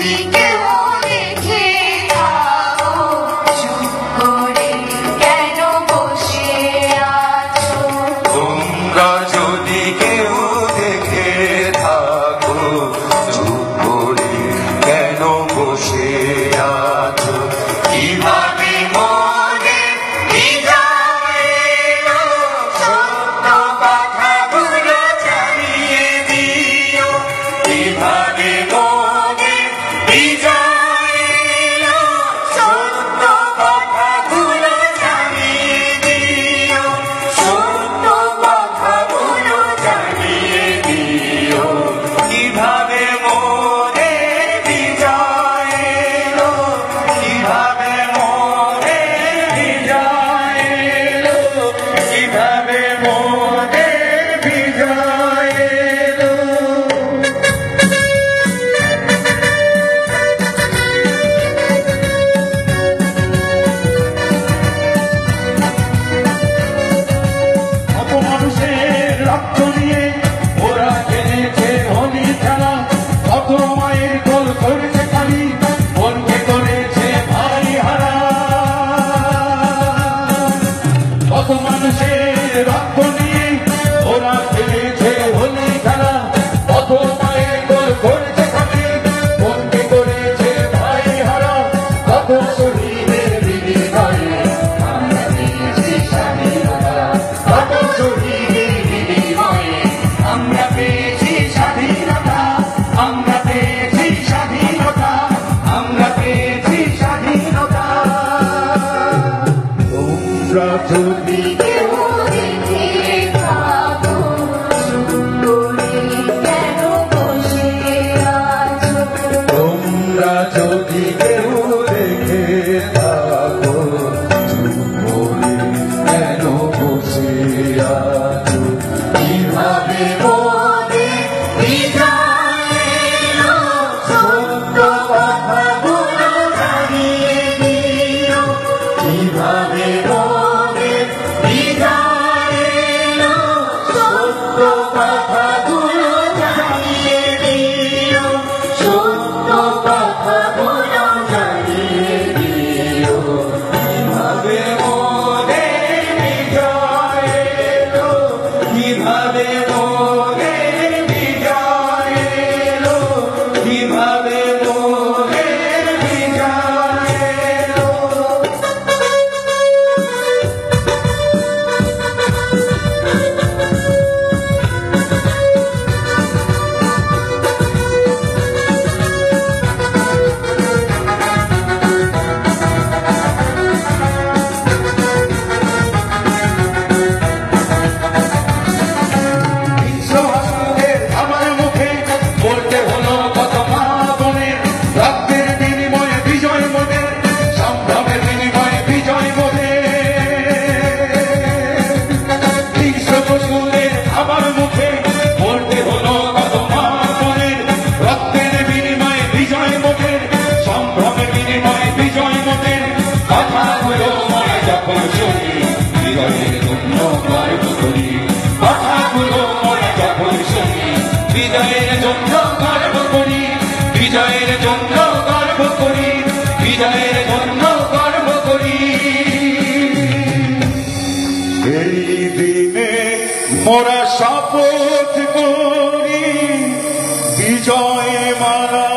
যদি কেউ দেখে থাকো চুপ করে কেন বসে আছো তোমরা যদি কেউ দেখে থাকো চুপ করে কেন বসে আছো কিভাবে মনে বিজয় এলো সত্য কথাগুলো জানিয়ে দিও কিভাবে মনে বিজয় এলো সত্য কথাগুলো জানিয়ে দিও সত্য কথাগুলো জানিয়ে দিও কিভাবে মনে বিজয় এলো কিভাবে মনে বিজয় এলো কিভাবে মনে বিজয় এলো কত মানুষের রক্ত নিয়ে ওরা খেলেছে হোলি খেলা কত মায়ের গোল করেছে খালি মনকে করেছে ভাই হারা কত মানুষের রক্ত নিয়ে ওরা খেলেছে হোলি খেলা কত মায়ের গোল করেছে খালি মনকে করেছে ভাই হারা কত শহীদের বিনিময়ে আমরা পেয়েছি স্বাধীনতা কত শহীদের বিনিময়ে আমরা পেয়েছি স্বাধীনতা আমরা পেয়েছি স্বাধীনতা আমরা পেয়েছি স্বাধীনতা তোমরা যদি কেউ দেখে থাকো চুপ করে কেন বসে আছো তোমরা যদি কেউ দেখে থাকো চুপ করে কেন বসে আছো কিভাবে মনে বিজয় এলো সত্য কথাগুলো জানিয়ে দিও কিভাবে মনে বিজয় এলো সত্য কথাগুলো জানিয়ে দিও সত্য কথাগুলো জানিয়ে দিও কিভাবে মনে বিজয় এলো কিভাবে মনে বিজয় এলো কিভাবে মনে বিজয় এলো বিশ্ব হাসুদের আমার মুখে বলতে হলো কত মা বোনের রক্তের বিনিময়ে বিজয় মোদের সম্ভ্রমের বিনিময়ে বিজয় মোদের বিশ্ব হাসুদের আমার মুখে বলতে হলো কত মা বোনের রক্তের বিনিময়ে বিজয় মোদের সম্ভ্রমের বিনিময়ে বিজয় মোদের কথাগুলো মনে যখন শুনি বিজয়ের জন্য গর্ব করি কথাগুলো মনে যখন শুনি বিজয়ের জন্য গর্ব করি বিজয়ের জন্য গর্ব করি বিজয়ের জন্য গর্ব করি এই দিনে মোরা শপথ করি বিজয় মারা